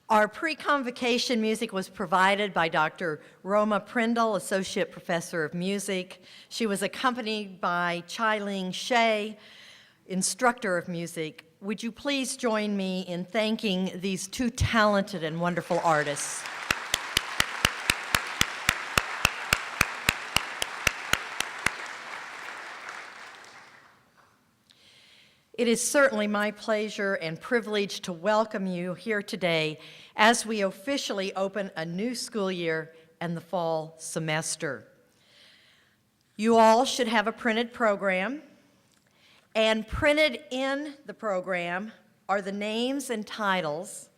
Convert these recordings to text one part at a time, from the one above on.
Our pre-convocation music was provided by Dr. Roma Prindle, Associate Professor of Music. She was accompanied by Chai-Ling Shea, Instructor of Music. Would you please join me in thanking these two talented and wonderful artists? It is certainly my pleasure and privilege to welcome you here today as we officially open a new school year and the fall semester. You all should have a printed program, and printed in the program are the names and titles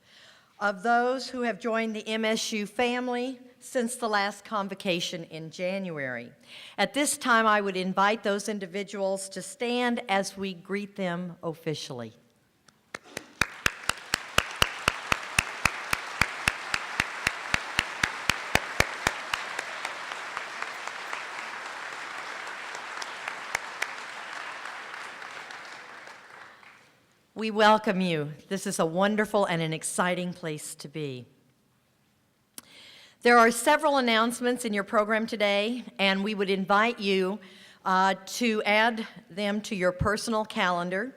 of those who have joined the MSU family since the last convocation in January. At this time, I would invite those individuals to stand as we greet them officially. We welcome you. This is a wonderful and an exciting place to be. There are several announcements in your program today, and we would invite you to add them to your personal calendar.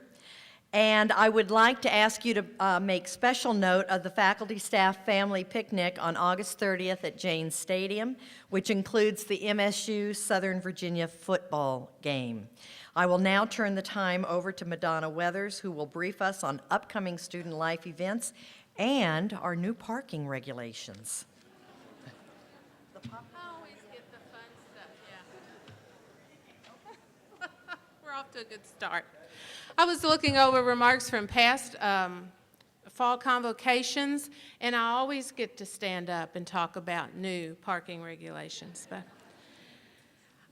And I would like to ask you to make special note of the faculty staff family picnic on August 30th at Janes Stadium, which includes the MSU Southern Virginia football game. I will now turn the time over to Madonna Weathers, who will brief us on upcoming student life events and our new parking regulations. I always get the fun stuff, yeah. We're off to a good start. I was looking over remarks from past fall convocations, and I always get to stand up and talk about new parking regulations. But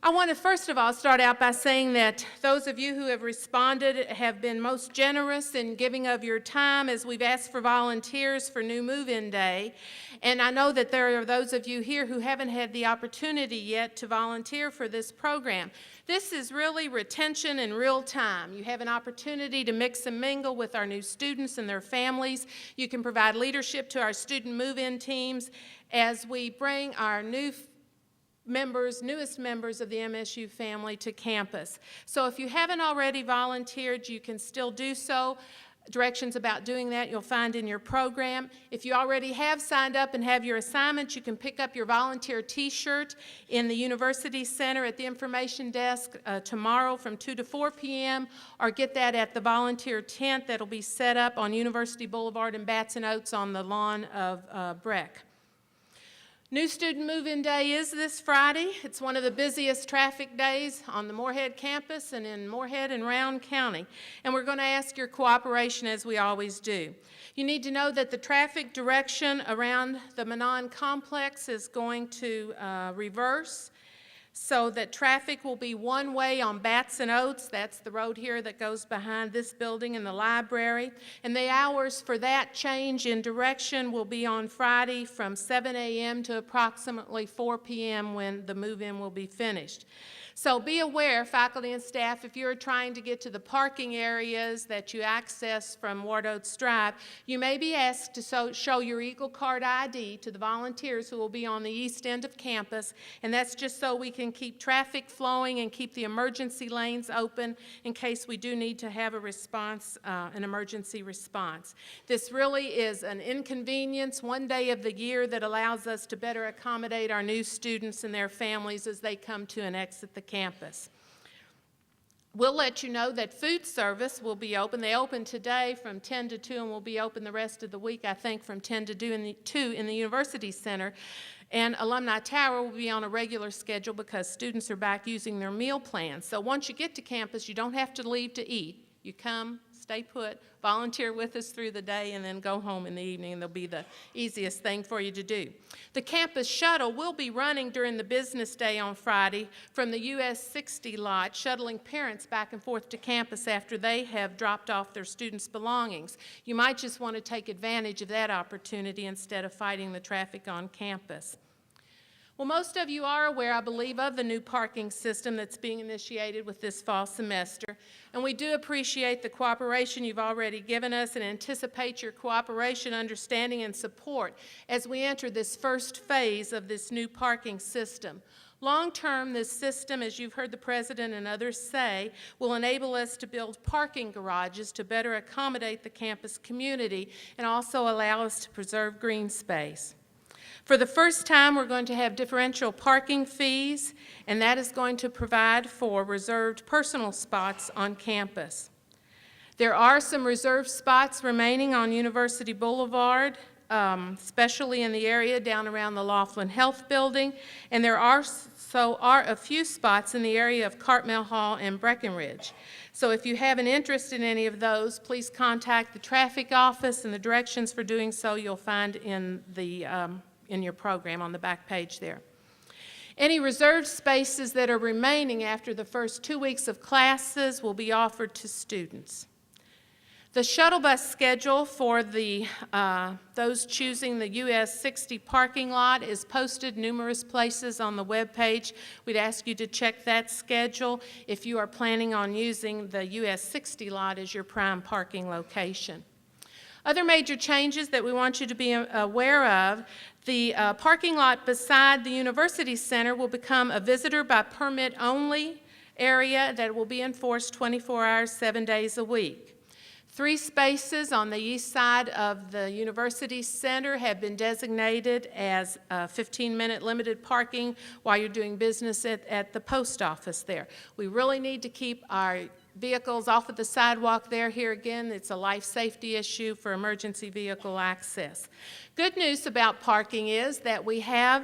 I want to first of all start out by saying that those of you who have responded have been most generous in giving of your time as we've asked for volunteers for new move-in day. And I know that there are those of you here who haven't had the opportunity yet to volunteer for this program. This is really retention in real time. You have an opportunity to mix and mingle with our new students and their families. You can provide leadership to our student move-in teams as we bring our newest members of the MSU family to campus. So if you haven't already volunteered, you can still do so. Directions about doing that you'll find in your program. If you already have signed up and have your assignments, you can pick up your volunteer t-shirt in the University Center at the information desk tomorrow from 2 to 4 p.m. or get that at the volunteer tent that'll be set up on University Boulevard in Batson Oaks on the lawn of Breck. New Student Move-In Day is this Friday. It's one of the busiest traffic days on the Morehead campus and in Morehead and Round County. And we're going to ask your cooperation as we always do. You need to know that the traffic direction around the Manon complex is going to reverse, so that traffic will be one way on Batson Oaks. That's the road here that goes behind this building and the library. And the hours for that change in direction will be on Friday from 7 a.m. to approximately 4 p.m. when the move-in will be finished. So be aware, faculty and staff, if you're trying to get to the parking areas that you access from Ward Oates Drive, you may be asked to show your Eagle Card ID to the volunteers who will be on the east end of campus, and that's just so we can keep traffic flowing and keep the emergency lanes open in case we do need to have a response, an emergency response. This really is an inconvenience, one day of the year that allows us to better accommodate our new students and their families as they come to and exit the campus. We'll let you know that food service will be open. They open today from 10 to 2 and will be open the rest of the week, I think, from 10 to 2 in the University Center. And Alumni Tower will be on a regular schedule because students are back using their meal plans. So once you get to campus, you don't have to leave to eat. You come, stay put, volunteer with us through the day, and then go home in the evening, and they'll be the easiest thing for you to do. The campus shuttle will be running during the business day on Friday from the US 60 lot, shuttling parents back and forth to campus after they have dropped off their students' belongings. You might just want to take advantage of that opportunity instead of fighting the traffic on campus. Well, most of you are aware, I believe, of the new parking system that's being initiated with this fall semester, and we do appreciate the cooperation you've already given us and anticipate your cooperation, understanding, and support as we enter this first phase of this new parking system. Long-term, this system, as you've heard the President and others say, will enable us to build parking garages to better accommodate the campus community and also allow us to preserve green space. For the first time, we're going to have differential parking fees, and that is going to provide for reserved personal spots on campus. There are some reserved spots remaining on University Boulevard, especially in the area down around the Laughlin Health Building, and there are a few spots in the area of Cartmel Hall and Breckenridge. So if you have an interest in any of those, please contact the traffic office, and the directions for doing so you'll find in your program on the back page there. Any reserved spaces that are remaining after the first 2 weeks of classes will be offered to students. The shuttle bus schedule for those choosing the US 60 parking lot is posted numerous places on the web page. We'd ask you to check that schedule if you are planning on using the US 60 lot as your prime parking location. Other major changes that we want you to be aware of, the parking lot beside the University Center will become a visitor by permit only area that will be enforced 24 hours, 7 days a week. 3 spaces on the east side of the University Center have been designated as 15-minute limited parking while you're doing business at the post office there. We really need to keep our vehicles off of the sidewalk there. Here again, it's a life safety issue for emergency vehicle access. Good news about parking is that we have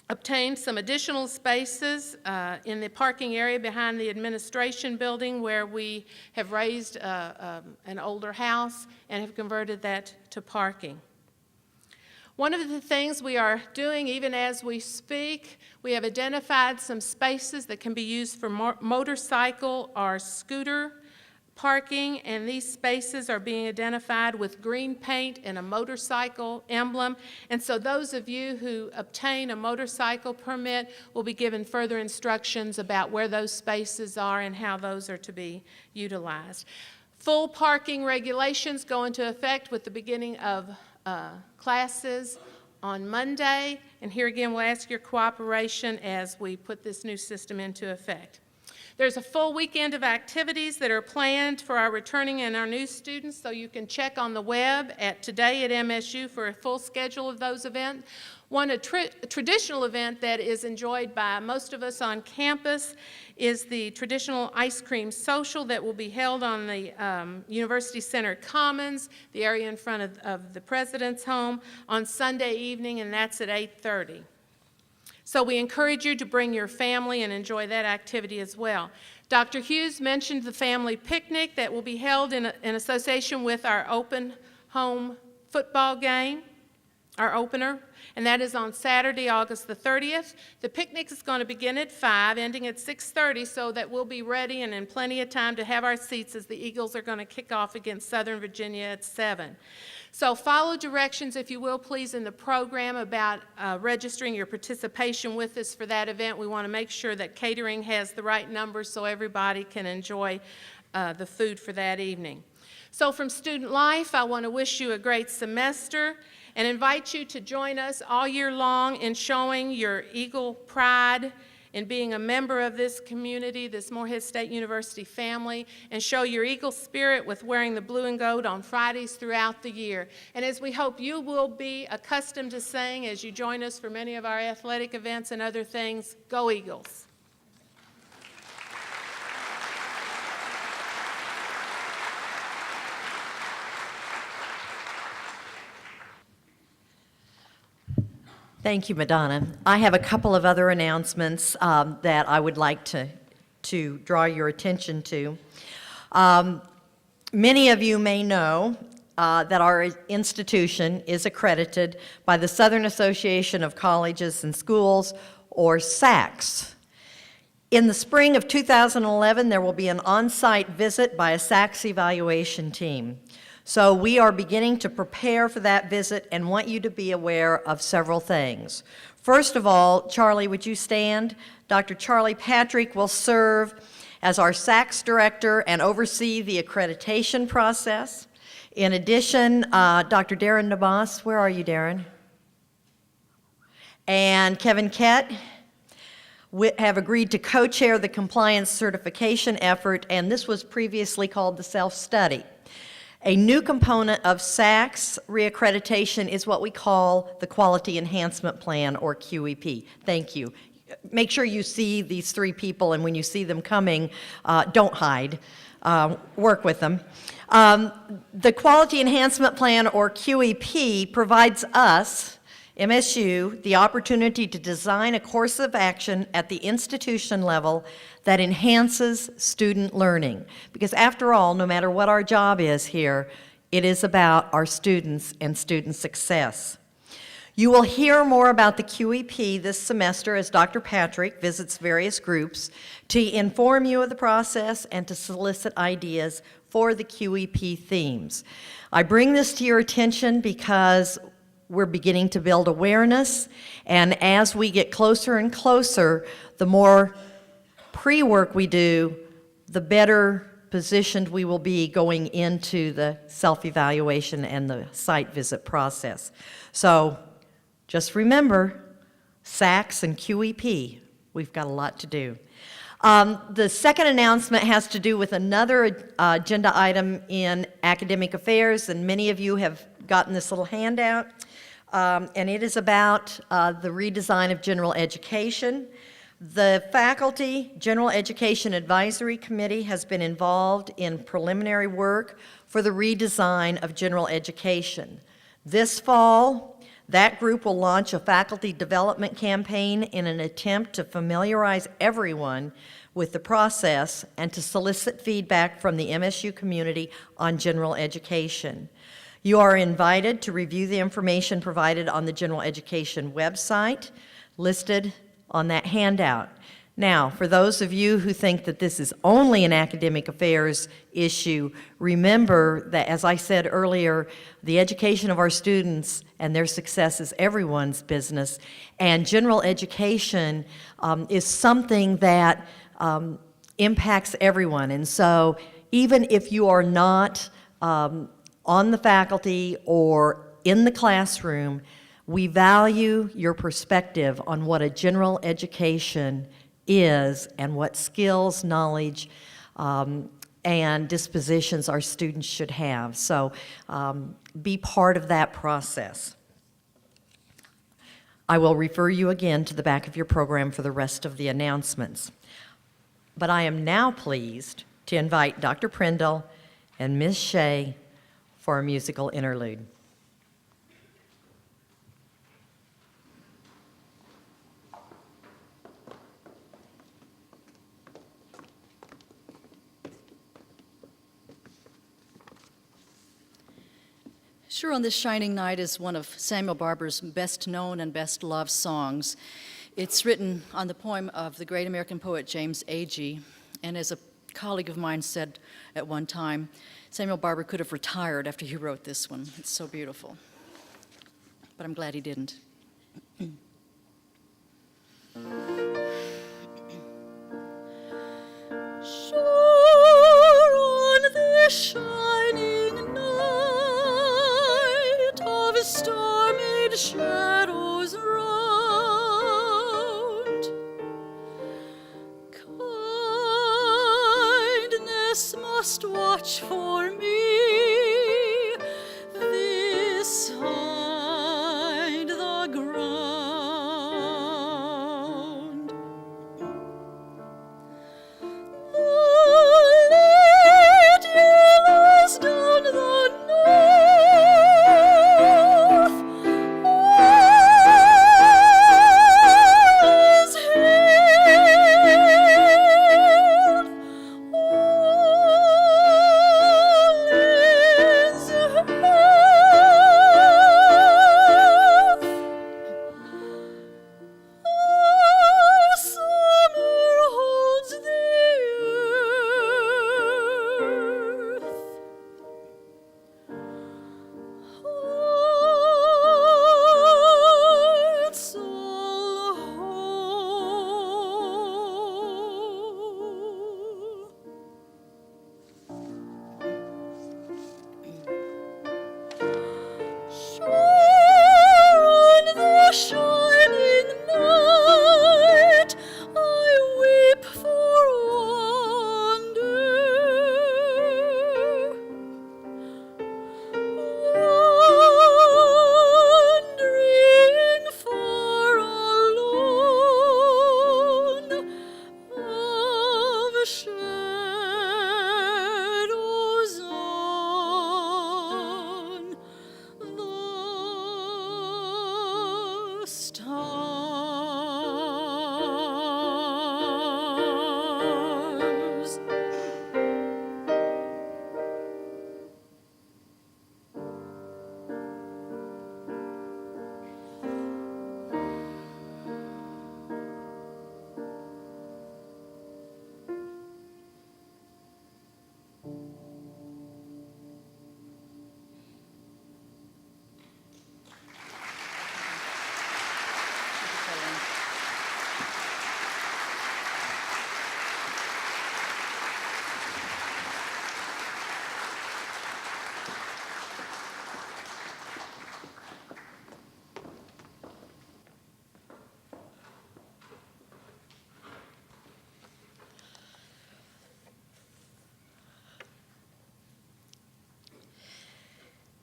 obtained some additional spaces in the parking area behind the administration building where we have raised an older house and have converted that to parking. One of the things we are doing, even as we speak, we have identified some spaces that can be used for motorcycle or scooter parking, and these spaces are being identified with green paint and a motorcycle emblem. And so those of you who obtain a motorcycle permit will be given further instructions about where those spaces are and how those are to be utilized. Full parking regulations go into effect with the beginning of classes on Monday, and here again we'll ask your cooperation as we put this new system into effect. There's a full weekend of activities that are planned for our returning and our new students, so you can check on the web at Today at MSU for a full schedule of those events. One traditional event that is enjoyed by most of us on campus is the traditional ice cream social that will be held on the University Center Commons, the area in front of the President's home, on Sunday evening, and that's at 8:30. So we encourage you to bring your family and enjoy that activity as well. Dr. Hughes mentioned the family picnic that will be held in association with our open home football game, our opener, and that is on Saturday, August the 30th. The picnic is going to begin at 5, ending at 6:30, so that we'll be ready and in plenty of time to have our seats as the Eagles are going to kick off against Southern Virginia at 7. So follow directions, if you will, please, in the program about registering your participation with us for that event. We want to make sure that catering has the right numbers so everybody can enjoy the food for that evening. So from Student Life, I want to wish you a great semester and invite you to join us all year long in showing your Eagle pride in being a member of this community, this Morehead State University family, and show your Eagle spirit with wearing the blue and gold on Fridays throughout the year. And as we hope you will be accustomed to saying as you join us for many of our athletic events and other things, go Eagles. Thank you, Madonna. I have a couple of other announcements that I would like to draw your attention to. Many of you may know that our institution is accredited by the Southern Association of Colleges and Schools, or SACS. In the spring of 2011, there will be an on-site visit by a SACS evaluation team. So we are beginning to prepare for that visit and want you to be aware of several things. First of all, Charlie, would you stand? Dr. Charlie Patrick will serve as our SACS director and oversee the accreditation process. In addition, Dr. Darren Nabas, where are you, Darren? And Kevin Kett have agreed to co-chair the compliance certification effort, and this was previously called the self-study. A new component of SACS reaccreditation is what we call the Quality Enhancement Plan, or QEP. Thank you. Make sure you see these three people, and when you see them coming, don't hide. Work with them. The Quality Enhancement Plan, or QEP, provides us, MSU, the opportunity to design a course of action at the institution level that enhances student learning. Because after all, no matter what our job is here, it is about our students and student success. You will hear more about the QEP this semester as Dr. Patrick visits various groups to inform you of the process and to solicit ideas for the QEP themes. I bring this to your attention because we're beginning to build awareness, and as we get closer and closer, the more pre-work we do, the better positioned we will be going into the self-evaluation and the site visit process. So just remember, SACS and QEP, we've got a lot to do. The second announcement has to do with another agenda item in academic affairs, and many of you have gotten this little handout, and it is about the redesign of general education. The Faculty General Education Advisory Committee has been involved in preliminary work for the redesign of general education. This fall, that group will launch a faculty development campaign in an attempt to familiarize everyone with the process and to solicit feedback from the MSU community on general education. You are invited to review the information provided on the general education website listed on that handout. Now, for those of you who think that this is only an academic affairs issue, remember that, as I said earlier, the education of our students and their success is everyone's business, and general education is something that impacts everyone. And so even if you are not on the faculty or in the classroom, we value your perspective on what a general education is and what skills, knowledge, and dispositions our students should have. So be part of that process. I will refer you again to the back of your program for the rest of the announcements. But I am now pleased to invite Dr. Prindle and Ms. Shea for a musical interlude. Sure on This Shining Night is one of Samuel Barber's best known and best loved songs. It's written on the poem of the great American poet James Agee, and as a colleague of mine said at one time, Samuel Barber could have retired after he wrote this one. It's so beautiful. But I'm glad he didn't. Sure on this shining night of star-made shadows round, kindness must watch for me beside the ground. The lady lies down the north,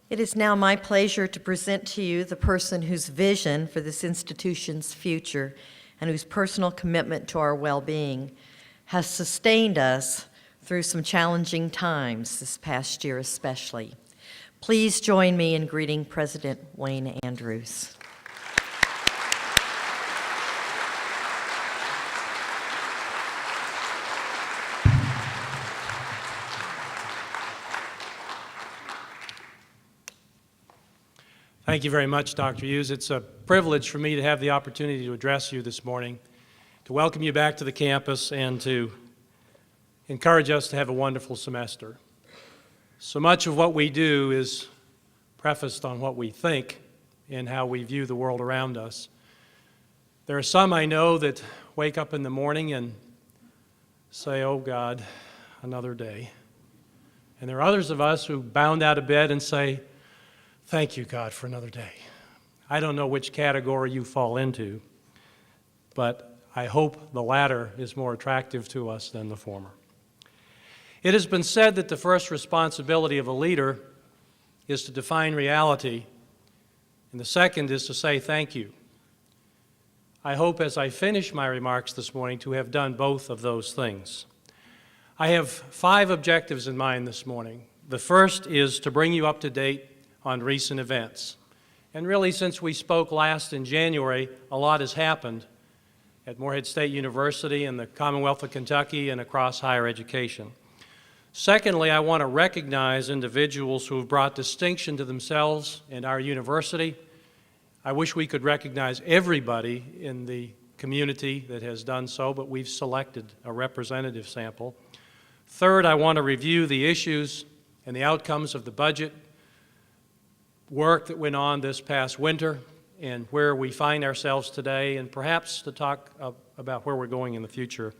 It is now my pleasure to present to you the person whose vision for this institution's future and whose personal commitment to our well-being has sustained us through some challenging times this past year especially. Please join me in greeting President Wayne Andrews. Thank you very much, Dr. Hughes. It's a privilege for me to have the opportunity to address you this morning, to welcome you back to the campus, and to encourage us to have a wonderful semester. So much of what we do is prefaced on what we think and how we view the world around us. There are some I know that wake up in the morning and say, "Oh God, another day." And there are others of us who bound out of bed and say, "Thank you, God, for another day." I don't know which category you fall into, but I hope the latter is more attractive to us than the former. It has been said that the first responsibility of a leader is to define reality, and the second is to say thank you. I hope as I finish my remarks this morning to have done both of those things. I have 5 objectives in mind this morning. The first is to bring you up to date on recent events. And really, since we spoke last in January, a lot has happened at Morehead State University and the Commonwealth of Kentucky and across higher education. Secondly, I want to recognize individuals who have brought distinction to themselves and our university. I wish we could recognize everybody in the community that has done so, but we've selected a representative sample. Third, I want to review the issues and the outcomes of the budget work that went on this past winter and where we find ourselves today, and perhaps to talk about where we're going in the future.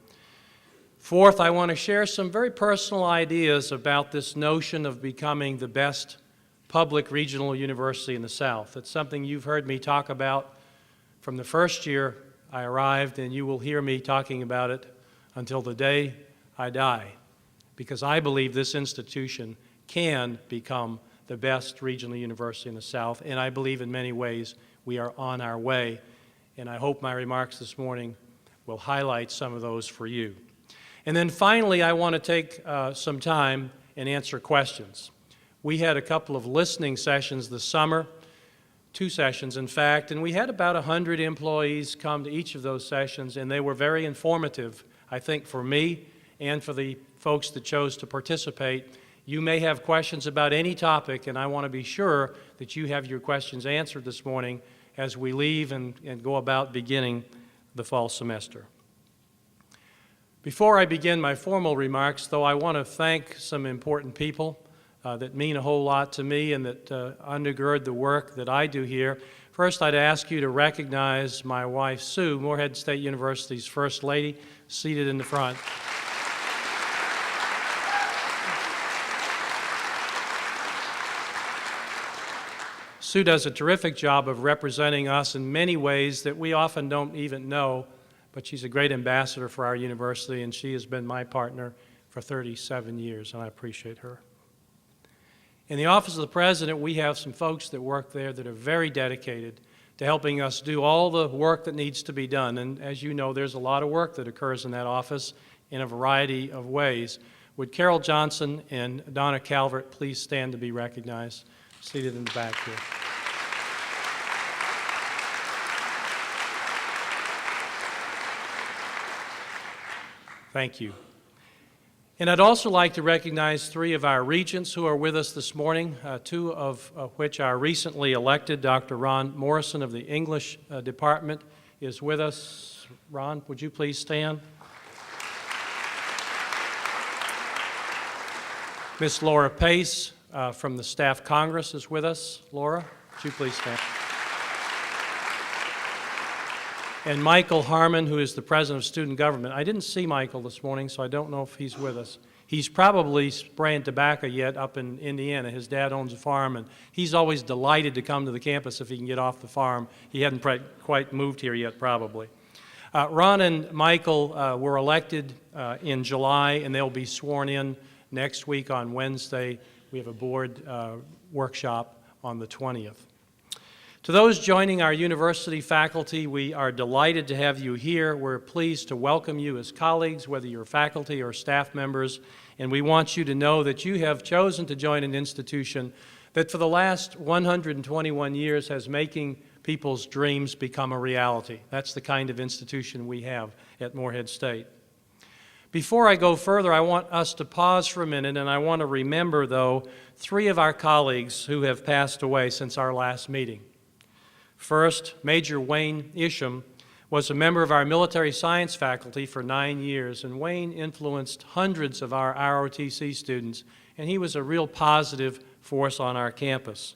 Fourth, I want to share some very personal ideas about this notion of becoming the best public regional university in the South. It's something you've heard me talk about from the first year I arrived, and you will hear me talking about it until the day I die, because I believe this institution can become the best regional university in the South, and I believe in many ways we are on our way, and I hope my remarks this morning will highlight some of those for you. And then finally, I want to take some time and answer questions. We had a couple of listening sessions this summer, 2 sessions in fact, and we had about 100 employees come to each of those sessions, and they were very informative, I think, for me and for the folks that chose to participate. You may have questions about any topic, and I want to be sure that you have your questions answered this morning as we leave and go about beginning the fall semester. Before I begin my formal remarks, though, I want to thank some important people that mean a whole lot to me and that undergird the work that I do here. First, I'd ask you to recognize my wife, Sue, Morehead State University's First Lady, seated in the front. Sue does a terrific job of representing us in many ways that we often don't even know, but she's a great ambassador for our university, and she has been my partner for 37 years, and I appreciate her. In the Office of the President, we have some folks that work there that are very dedicated to helping us do all the work that needs to be done, and as you know, there's a lot of work that occurs in that office in a variety of ways. Would Carol Johnson and Donna Calvert please stand to be recognized? Seated in the back here. Thank you. And I'd also like to recognize 3 of our regents who are with us this morning, 2 of which are recently elected. Dr. Ron Morrison of the English Department is with us. Ron, would you please stand? Miss Laura Pace from the Staff Congress is with us. Laura, would you please stand? And Michael Harmon, who is the President of Student Government. I didn't see Michael this morning, so I don't know if he's with us. He's probably spraying tobacco yet up in Indiana. His dad owns a farm, and he's always delighted to come to the campus if he can get off the farm. He hadn't quite moved here yet, probably. Ron and Michael were elected in July, and they'll be sworn in next week on Wednesday. We have a board workshop on the 20th. To those joining our university faculty, we are delighted to have you here. We're pleased to welcome you as colleagues, whether you're faculty or staff members, and we want you to know that you have chosen to join an institution that for the last 121 years has making people's dreams become a reality. That's the kind of institution we have at Morehead State. Before I go further, I want us to pause for a minute, and I want to remember, though, 3 of our colleagues who have passed away since our last meeting. First, Major Wayne Isham was a member of our military science faculty for 9 years, and Wayne influenced hundreds of our ROTC students, and he was a real positive force on our campus.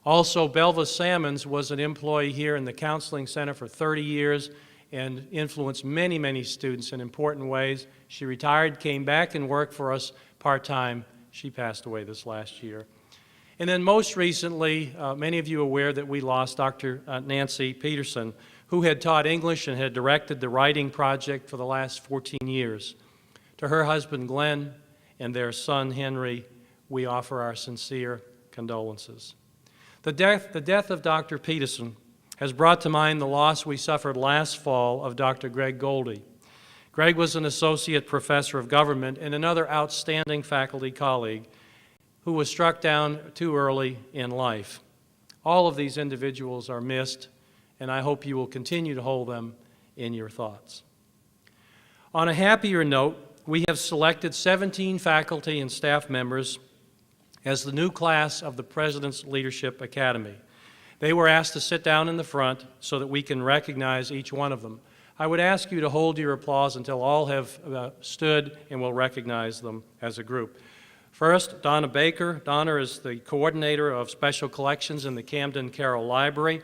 Also, Belva Salmons was an employee here in the Counseling Center for 30 years and influenced many, many students in important ways. She retired, came back and worked for us part-time. She passed away this last year. And then most recently, many of you are aware that we lost Dr. Nancy Peterson, who had taught English and had directed the writing project for the last 14 years. To her husband, Glenn, and their son, Henry, we offer our sincere condolences. The death of Dr. Peterson has brought to mind the loss we suffered last fall of Dr. Greg Goldie. Greg was an associate professor of government and another outstanding faculty colleague who was struck down too early in life. All of these individuals are missed, and I hope you will continue to hold them in your thoughts. On a happier note, we have selected 17 faculty and staff members as the new class of the President's Leadership Academy. They were asked to sit down in the front so that we can recognize each one of them. I would ask you to hold your applause until all have stood, and we'll recognize them as a group. First, Donna Baker. Donna is the coordinator of special collections in the Camden Carroll Library.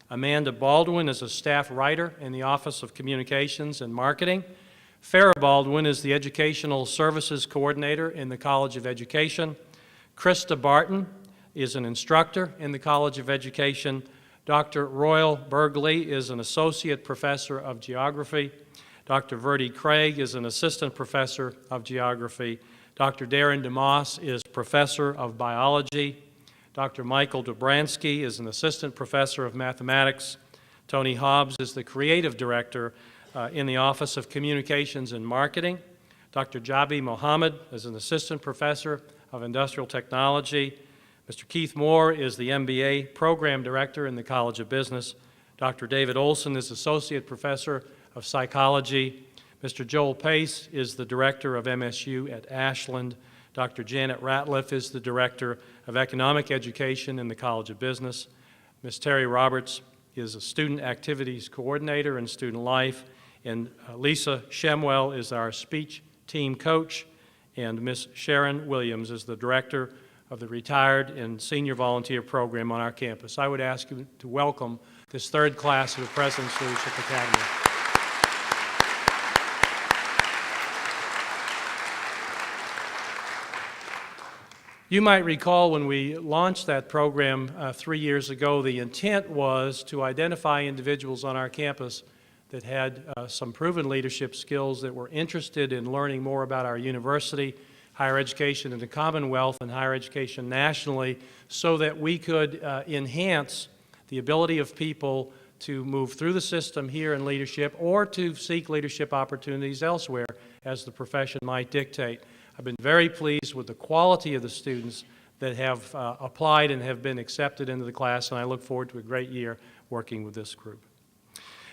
Amanda Baldwin is a staff writer in the Office of Communications and Marketing. Farrah Baldwin is the educational services coordinator in the College of Education. Krista Barton is an instructor in the College of Education. Dr. Royal Bergley is an associate professor of geography. Dr. Verdi Craig is an assistant professor of geography. Dr. Darren DeMoss is professor of biology. Dr. Michael Dobransky is an assistant professor of mathematics. Tony Hobbs is the creative director in the Office of Communications and Marketing. Dr. Jabi Mohammed is an assistant professor of industrial technology. Mr. Keith Moore is the MBA program director in the College of Business. Dr. David Olson is associate professor of psychology. Mr. Joel Pace is the director of MSU at Ashland. Dr. Janet Ratliff is the director of economic education in the College of Business. Ms. Terry Roberts is a student activities coordinator in student life. And Lisa Shemwell is our speech team coach. And Ms. Sharon Williams is the director of the Retired and Senior Volunteer Program on our campus. I would ask you to welcome this third class of the President's Leadership Academy. You might recall when we launched that program 3 years ago, the intent was to identify individuals on our campus that had some proven leadership skills, that were interested in learning more about our university, higher education in the Commonwealth, and higher education nationally, so that we could enhance the ability of people to move through the system here in leadership or to seek leadership opportunities elsewhere as the profession might dictate. I've been very pleased with the quality of the students that have applied and have been accepted into the class, and I look forward to a great year working with this group.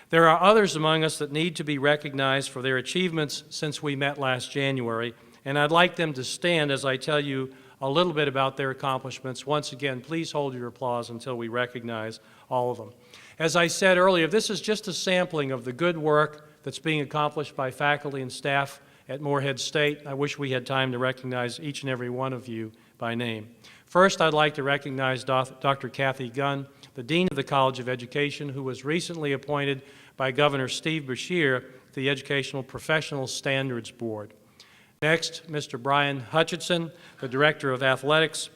There are others among us that need to be recognized for their achievements since we met last January, and I'd like them to stand as I tell you a little bit about their accomplishments. Once again, please hold your applause until we recognize all of them. As I said earlier, this is just a sampling of the good work that's being accomplished by faculty and staff at Morehead State. I wish we had time to recognize each and every one of you by name. First, I'd like to recognize Dr. Kathy Gunn, the Dean of the College of Education, who was recently appointed by Governor Steve Beshear to the Educational Professional Standards Board. Next, Mr. Brian Hutchinson, the Director of Athletics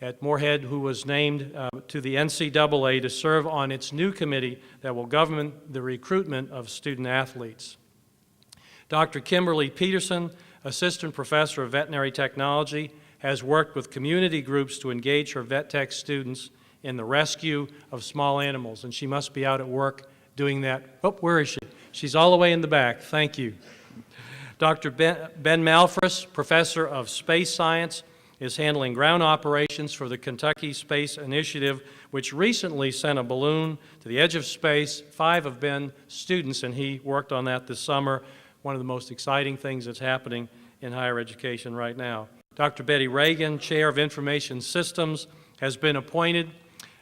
at Morehead, who was named to the NCAA to serve on its new committee that will govern the recruitment of student athletes. Dr. Kimberly Peterson, Assistant Professor of Veterinary Technology, has worked with community groups to engage her vet tech students in the rescue of small animals, and she must be out at work doing that. Oh, where is she? She's all the way in the back. Thank you. Dr. Ben Malfris, professor of space science, is handling ground operations for the Kentucky Space Initiative, which recently sent a balloon to the edge of space. 5 have been students, and he worked on that this summer. One of the most exciting things that's happening in higher education right now. Dr. Betty Reagan, chair of Information Systems, has been appointed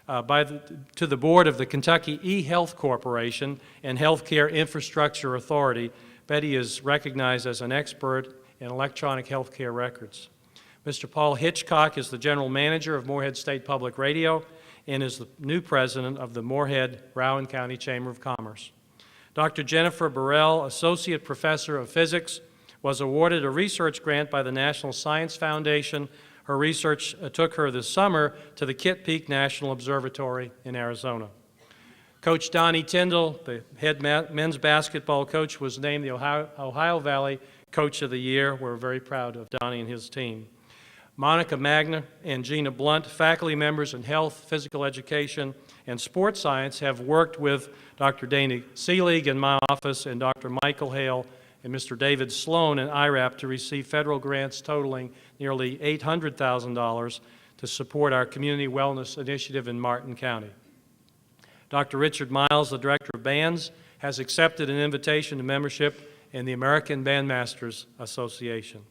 to the board of the Kentucky eHealth Corporation and Healthcare Infrastructure Authority. Betty is recognized as an expert in electronic healthcare records. Mr. Paul Hitchcock is the general manager of Morehead State Public Radio and is the new president of the Morehead Rowan County Chamber of Commerce. Dr. Jennifer Burrell, associate professor of physics, was awarded a research grant by the National Science Foundation. Her research took her this summer to the Kitt Peak National Observatory in Arizona. Coach Donnie Tyndall, the head men's basketball coach, was named the Ohio Valley Coach of the Year. We're very proud of Donnie and his team. Monica Magna and Gina Blunt, faculty members in health, physical education, and sports science, have worked with Dr. Dana Seelig in my office and Dr. Michael Hale and Mr. David Sloan in IRAP to receive federal grants totaling nearly $800,000 to support our community wellness initiative in Martin County. Dr. Richard Miles, the director of bands, has accepted an invitation to membership in the American Bandmasters Association.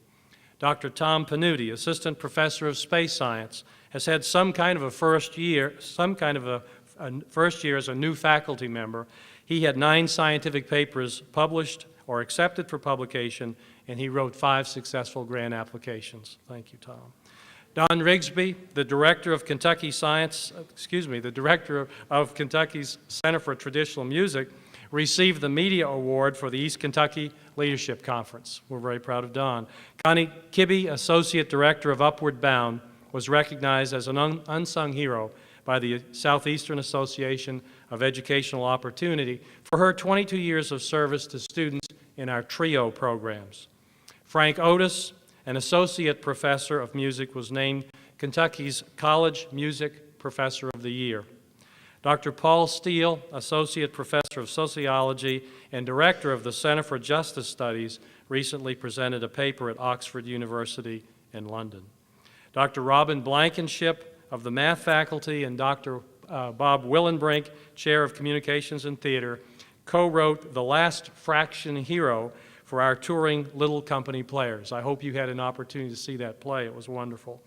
Dr. Tom Panuti, assistant professor of space science, has had some kind of a first year as a new faculty member. He had 9 scientific papers published or accepted for publication, and he wrote 5 successful grant applications. Thank you, Tom. Don Rigsby, the director of Kentucky's Center for Traditional Music, received the Media Award for the East Kentucky Leadership Conference. We're very proud of Don. Connie Kibbe, associate director of Upward Bound, was recognized as an unsung hero by the Southeastern Association of Educational Opportunity for her 22 years of service to students in our TRIO programs. Frank Otis, an associate professor of music, was named Kentucky's College Music Professor of the Year. Dr. Paul Steele, associate professor of sociology and director of the Center for Justice Studies, recently presented a paper at Oxford University in London. Dr. Robin Blankenship of the math faculty and Dr. Bob Willenbrink, chair of communications and theater, co-wrote The Last Fraction Hero for our touring Little Company players. I hope you had an opportunity to see that play. It was wonderful.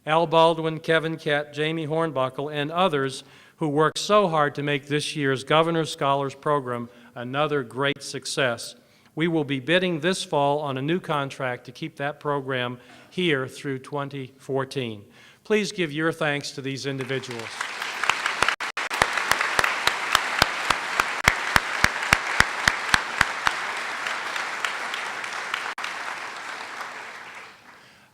Al Baldwin, Kevin Kett, Jamie Hornbuckle, and others who worked so hard to make this year's Governor's Scholars Program another great success. We will be bidding this fall on a new contract to keep that program here through 2014. Please give your thanks to these individuals.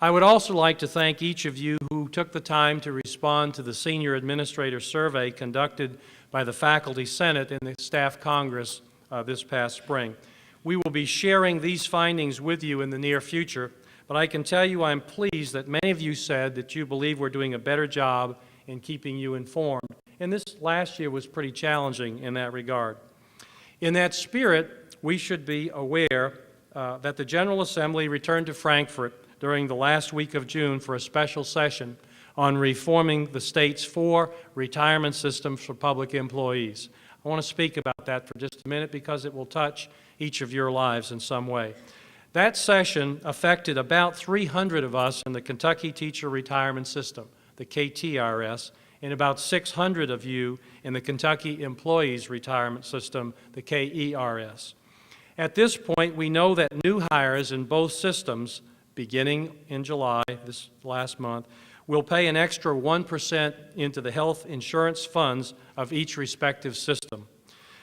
I would also like to thank each of you who took the time to respond to the Senior Administrator Survey conducted by the Faculty Senate and the Staff Congress this past spring. We will be sharing these findings with you in the near future, but I can tell you I'm pleased that many of you said that you believe we're doing a better job in keeping you informed. And this last year was pretty challenging in that regard. In that spirit, we should be aware that the General Assembly returned to Frankfort during the last week of June for a special session on reforming the state's 4 retirement systems for public employees. I want to speak about that for just a minute because it will touch each of your lives in some way. That session affected about 300 of us in the Kentucky Teacher Retirement System, the KTRS, and about 600 of you in the Kentucky Employees Retirement System, the KERS. At this point, we know that new hires in both systems, beginning in July, this last month, will pay an extra 1% into the health insurance funds of each respective system.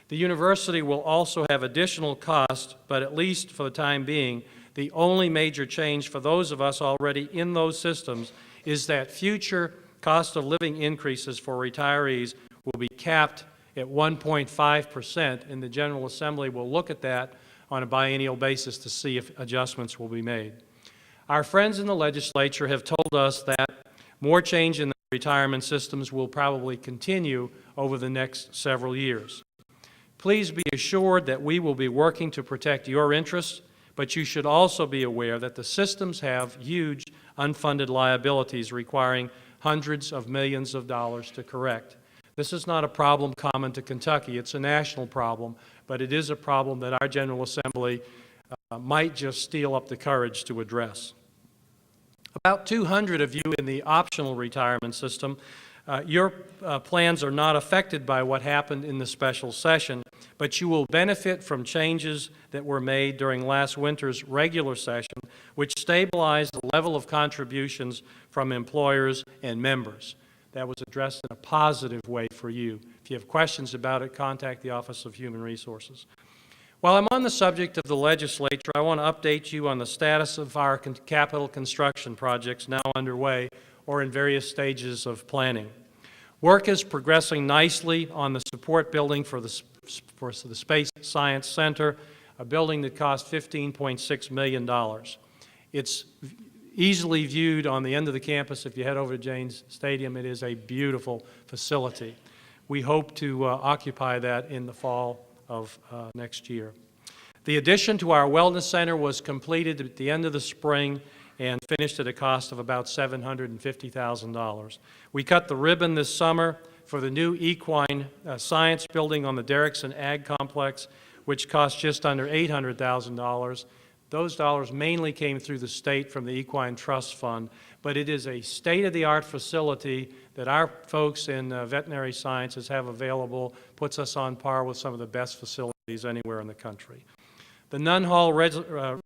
The university will also have additional costs, but at least for the time being, the only major change for those of us already in those systems is that future cost of living increases for retirees will be capped at 1.5%, and the General Assembly will look at that on a biennial basis to see if adjustments will be made. Our friends in the legislature have told us that more change in the retirement systems will probably continue over the next several years. Please be assured that we will be working to protect your interests, but you should also be aware that the systems have huge unfunded liabilities requiring hundreds of millions of dollars to correct. This is not a problem common to Kentucky. It's a national problem, but it is a problem that our General Assembly might just steal up the courage to address. About 200 of you in the optional retirement system, your plans are not affected by what happened in the special session, but you will benefit from changes that were made during last winter's regular session, which stabilized the level of contributions from employers and members. That was addressed in a positive way for you. If you have questions about it, contact the Office of Human Resources. While I'm on the subject of the legislature, I want to update you on the status of our capital construction projects now underway or in various stages of planning. Work is progressing nicely on the support building for the Space Science Center, a building that cost $15.6 million. It's easily viewed on the end of the campus. If you head over to Janes Stadium, it is a beautiful facility. We hope to occupy that in the fall of next year. The addition to our wellness center was completed at the end of the spring and finished at a cost of about $750,000. We cut the ribbon this summer for the new equine science building on the Derrickson Ag Complex, which cost just under $800,000. Those dollars mainly came through the state from the Equine Trust Fund, but it is a state-of-the-art facility that our folks in veterinary sciences have available, puts us on par with some of the best facilities anywhere in the country. The Nunn Hall